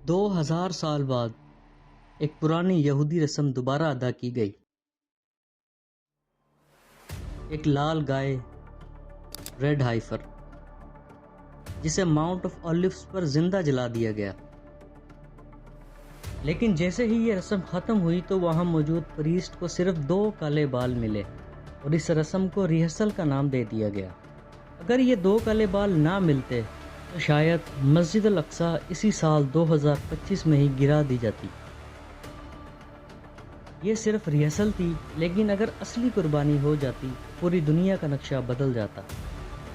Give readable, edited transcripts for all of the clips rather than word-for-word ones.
2000 سال بعد ایک پرانی یہودی رسم دوبارہ ادا کی گئی۔ ایک لال گائے، ریڈ ہائفر، جسے ماؤنٹ آف اولیوز پر زندہ جلا دیا گیا۔ لیکن جیسے ہی یہ رسم ختم ہوئی تو وہاں موجود پریسٹ کو صرف 2 کالے بال ملے اور اس رسم کو ریہرسل کا نام دے دیا گیا۔ اگر یہ 2 کالے بال نہ ملتے تو شاید مسجد الاقصی اسی سال 2025 میں ہی گرا دی جاتی۔ یہ صرف ریہرسل تھی، لیکن اگر اصلی قربانی ہو جاتی پوری دنیا کا نقشہ بدل جاتا۔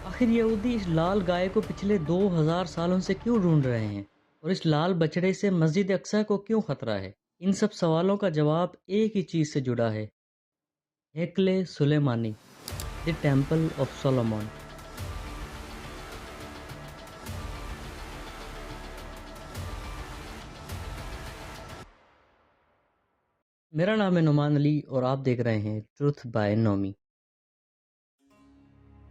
آخر یہودی اس لال گائے کو پچھلے 2000 سالوں سے کیوں ڈھونڈ رہے ہیں، اور اس لال بچڑے سے مسجد اقصی کو کیوں خطرہ ہے؟ ان سب سوالوں کا جواب ایک ہی چیز سے جڑا ہے: ہیکل سلیمانی، دی ٹیمپل آف سولومون۔ میرا نام ہے نعمان علی اور آپ دیکھ رہے ہیں truth by Navami.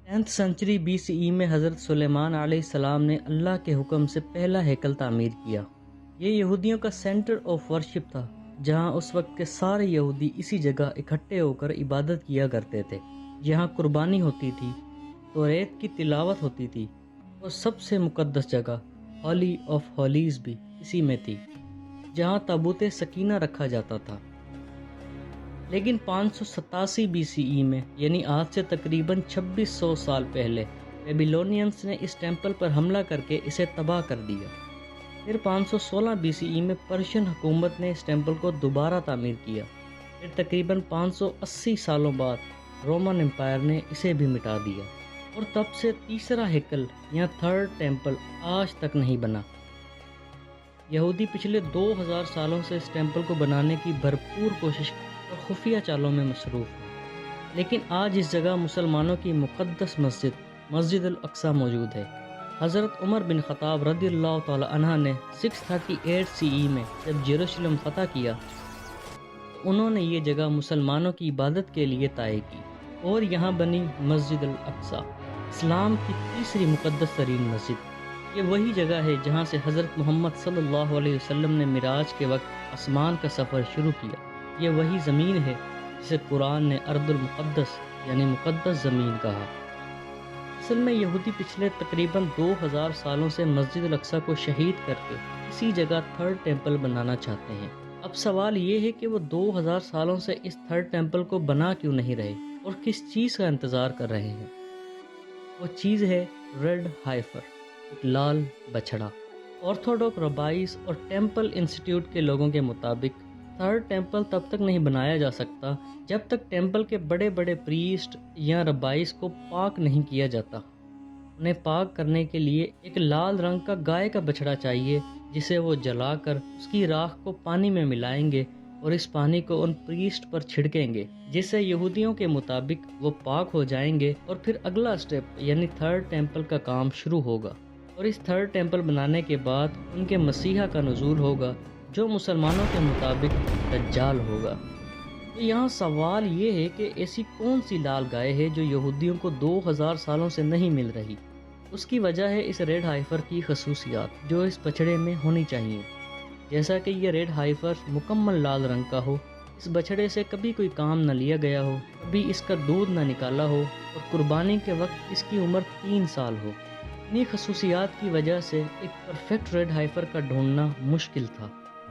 10th century BCE میں حضرت سلیمان علیہ السلام نے اللہ کے حکم سے پہلا ہیکل تعمیر کیا۔ یہ یہودیوں کا سینٹر آف ورشپ تھا، جہاں اس وقت کے سارے یہودی اسی جگہ اکٹھے ہو کر عبادت کیا کرتے تھے۔ یہاں قربانی ہوتی تھی، توریت کی تلاوت ہوتی تھی، اور سب سے مقدس جگہ ہولی آف ہولیز بھی اسی میں تھی، جہاں تابوت سکینہ رکھا جاتا تھا۔ لیکن 587 BCE میں، یعنی آج سے تقریباً 2600 سال پہلے، بیبیلونینز نے اس ٹیمپل پر حملہ کر کے اسے تباہ کر دیا۔ پھر 516 BCE میں پرشین حکومت نے اس ٹیمپل کو دوبارہ تعمیر کیا۔ پھر تقریباً 580 سالوں بعد رومن امپائر نے اسے بھی مٹا دیا، اور تب سے تیسرا ہیکل یا تھرڈ ٹیمپل آج تک نہیں بنا۔ یہودی پچھلے 2000 سالوں سے اس ٹیمپل کو بنانے کی بھرپور کوشش اور خفیہ چالوں میں مصروف ہیں، لیکن آج اس جگہ مسلمانوں کی مقدس مسجد الاقصی موجود ہے۔ حضرت عمر بن خطاب رضی اللہ تعالی عنہ نے 638 CE میں جب یروشلم فتح کیا تو انہوں نے یہ جگہ مسلمانوں کی عبادت کے لیے طے کی، اور یہاں بنی مسجد الاقصی، اسلام کی تیسری مقدس ترین مسجد۔ یہ وہی جگہ ہے جہاں سے حضرت محمد صلی اللہ علیہ وسلم نے معراج کے وقت آسمان کا سفر شروع کیا۔ یہ وہی زمین ہے جسے قرآن نے ارض المقدس یعنی مقدس زمین کہا۔ اصل میں یہودی پچھلے تقریباً 2000 سالوں سے مسجد الاقصی کو شہید کر کے اسی جگہ تھرڈ ٹیمپل بنانا چاہتے ہیں۔ اب سوال یہ ہے کہ وہ 2000 سالوں سے اس تھرڈ ٹیمپل کو بنا کیوں نہیں رہے، اور کس چیز کا انتظار کر رہے ہیں؟ وہ چیز ہے ریڈ ہائفر، ایک لال بچھڑا۔ آرتھوڈوکس ربائز اور ٹیمپل انسٹیٹیوٹ کے لوگوں کے مطابق تھرڈ ٹیمپل تب تک نہیں بنایا جا سکتا جب تک ٹیمپل کے بڑے بڑے پریسٹ یا ربائز کو پاک نہیں کیا جاتا۔ انہیں پاک کرنے کے لیے ایک لال رنگ کا گائے کا بچھڑا چاہیے، جسے وہ جلا کر اس کی راکھ کو پانی میں ملائیں گے اور اس پانی کو ان پریسٹ پر چھڑکیں گے، جس سے یہودیوں کے مطابق وہ پاک ہو جائیں گے، اور پھر اگلا سٹیپ یعنی تھرڈ ٹیمپل کا کام شروع ہوگا۔ اور اس تھرڈ ٹیمپل بنانے کے بعد ان کے مسیحا کا نزول ہوگا، جو مسلمانوں کے مطابق دجال ہوگا۔ تو یہاں سوال یہ ہے کہ ایسی کون سی لال گائے ہے جو یہودیوں کو 2000 سالوں سے نہیں مل رہی؟ اس کی وجہ ہے اس ریڈ ہائفر کی خصوصیات جو اس بچڑے میں ہونی چاہیے۔ جیسا کہ یہ ریڈ ہائفر مکمل لال رنگ کا ہو، اس بچڑے سے کبھی کوئی کام نہ لیا گیا ہو، کبھی اس کا دودھ نہ نکالا ہو، اور قربانی کے وقت اس کی عمر 3 سال ہو۔ انہی خصوصیات کی وجہ سے ایک پرفیکٹ ریڈ ہائفر کا ڈھونڈنا مشکل تھا۔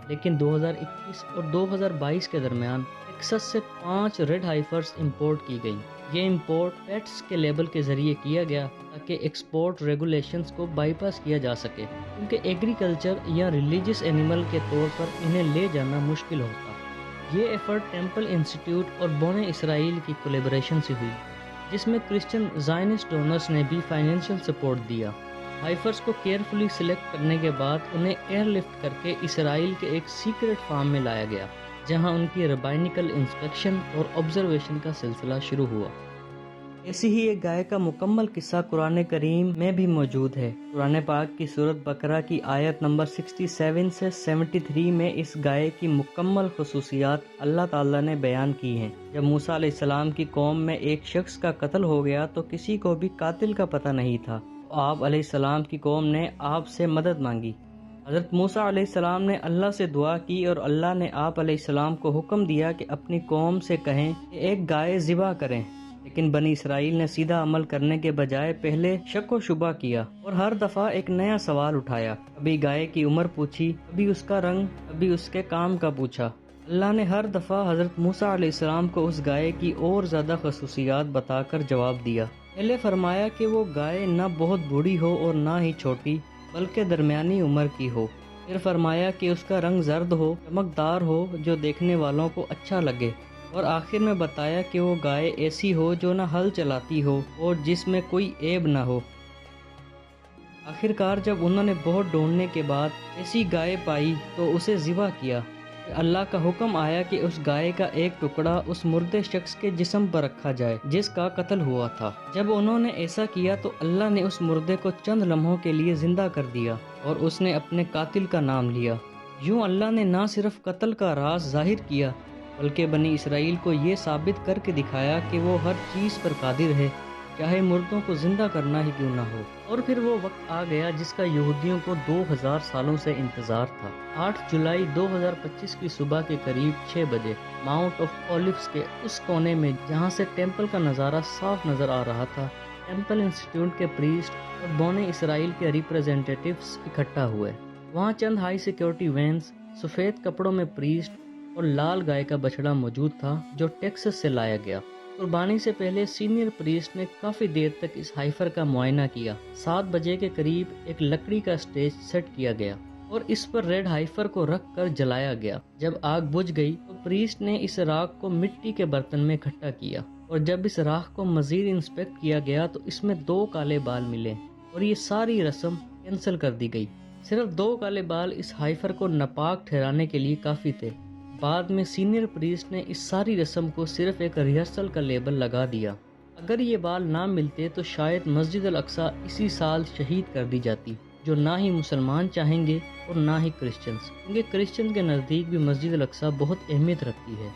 لیکن 2021 اور 2022 کے درمیان ٹیکساس سے 5 ریڈ ہائفرز امپورٹ کی گئیں۔ یہ امپورٹ پیٹس کے لیبل کے ذریعے کیا گیا تاکہ ایکسپورٹ ریگولیشنز کو بائی پاس کیا جا سکے، کیونکہ ایگریکلچر یا ریلیجس اینیمل کے طور پر انہیں لے جانا مشکل ہوتا۔ یہ ایفرٹ ٹیمپل انسٹیٹیوٹ اور بونے اسرائیل کی کولیبریشن سے ہوئی، جس میں کرسچن زائنسٹ ڈونرز نے بھی فائنینشیل سپورٹ دیا۔ ہائفرز کو کیئرفلی سلیکٹ کرنے کے بعد انہیں ایئر لفٹ کر کے اسرائیل کے ایک سیکرٹ فارم میں لایا گیا، جہاں ان کی ربائنیکل انسپیکشن اور آبزرویشن کا سلسلہ شروع ہوا۔ ایسی ہی ایک گائے کا مکمل قصہ قرآن کریم میں بھی موجود ہے۔ قرآن پاک کی سورۃ بقرہ کی آیت نمبر 67 سے 73 میں اس گائے کی مکمل خصوصیات اللہ تعالیٰ نے بیان کی ہیں۔ جب موسیٰ علیہ السلام کی قوم میں ایک شخص کا قتل ہو گیا تو کسی کو بھی قاتل کا پتہ نہیں تھا۔ آپ علیہ السلام کی قوم نے آپ سے مدد مانگی۔ حضرت موسیٰ علیہ السلام نے اللہ سے دعا کی اور اللہ نے آپ علیہ السلام کو حکم دیا کہ اپنی قوم سے کہیں کہ ایک گائے ذبح کریں، لیکن بنی اسرائیل نے سیدھا عمل کرنے کے بجائے پہلے شک و شبہ کیا اور ہر دفعہ ایک نیا سوال اٹھایا، کبھی گائے کی عمر پوچھی، کبھی اس کا رنگ، کبھی اس کے کام کا پوچھا۔ اللہ نے ہر دفعہ حضرت موسیٰ علیہ السلام کو اس گائے کی اور زیادہ خصوصیات بتا کر جواب دیا۔ پہلے فرمایا کہ وہ گائے نہ بہت بوڑھی ہو اور نہ ہی چھوٹی، بلکہ درمیانی عمر کی ہو۔ پھر فرمایا کہ اس کا رنگ زرد ہو، چمکدار ہو، جو دیکھنے والوں کو اچھا لگے، اور آخر میں بتایا کہ وہ گائے ایسی ہو جو نہ ہل چلاتی ہو اور جس میں کوئی عیب نہ ہو۔ آخرکار جب انہوں نے بہت ڈھونڈنے کے بعد ایسی گائے پائی تو اسے ذبح کیا۔ اللہ کا حکم آیا کہ اس گائے کا ایک ٹکڑا اس مردے شخص کے جسم پر رکھا جائے جس کا قتل ہوا تھا۔ جب انہوں نے ایسا کیا تو اللہ نے اس مردے کو چند لمحوں کے لیے زندہ کر دیا اور اس نے اپنے قاتل کا نام لیا۔ یوں اللہ نے نہ صرف قتل کا راز ظاہر کیا بلکہ بنی اسرائیل کو یہ ثابت کر کے دکھایا کہ وہ ہر چیز پر قادر ہے، چاہے مردوں کو زندہ کرنا ہی کیوں نہ ہو۔ اور پھر وہ وقت آ گیا جس کا یہودیوں کو 2000 سالوں سے انتظار تھا۔ 8 جولائی 2025 کی صبح کے قریب 6 بجے ماؤنٹ آف اولیوز کے اس کونے میں جہاں سے ٹیمپل کا نظارہ صاف نظر آ رہا تھا، ٹیمپل انسٹیٹیوٹ کے پریسٹ اور بونے اسرائیل کے ریپریزنٹیٹیوز اکٹھا ہوئے۔ وہاں چند ہائی سیکیورٹی وینز، سفید کپڑوں میں پریسٹ اور لال گائے کا بچڑا موجود تھا جو ٹیکسس سے لایا گیا۔ قربانی سے پہلے سینئر پریسٹ نے کافی دیر تک اس ہائفر کا معائنہ کیا۔ 7 بجے کے قریب ایک لکڑی کا سٹیج سیٹ کیا گیا اور اس پر ریڈ ہائفر کو رکھ کر جلایا گیا۔ جب آگ بجھ گئی تو پریسٹ نے اس راکھ کو مٹی کے برتن میں اکٹھا کیا، اور جب اس راکھ کو مزید انسپیکٹ کیا گیا تو اس میں 2 کالے بال ملے اور یہ ساری رسم کینسل کر دی گئی۔ صرف 2 کالے بال اس ہائفر کو ناپاک ٹھہرانے کے لیے کافی تھے۔ بعد میں سینئر پریسٹ نے اس ساری رسم کو صرف ایک ریہرسل کا لیبل لگا دیا۔ اگر یہ بال نہ ملتے تو شاید مسجد الاقصی اسی سال شہید کر دی جاتی، جو نہ ہی مسلمان چاہیں گے اور نہ ہی کرسچنز، کیونکہ کرسچن کے نزدیک بھی مسجد الاقصی بہت اہمیت رکھتی ہے۔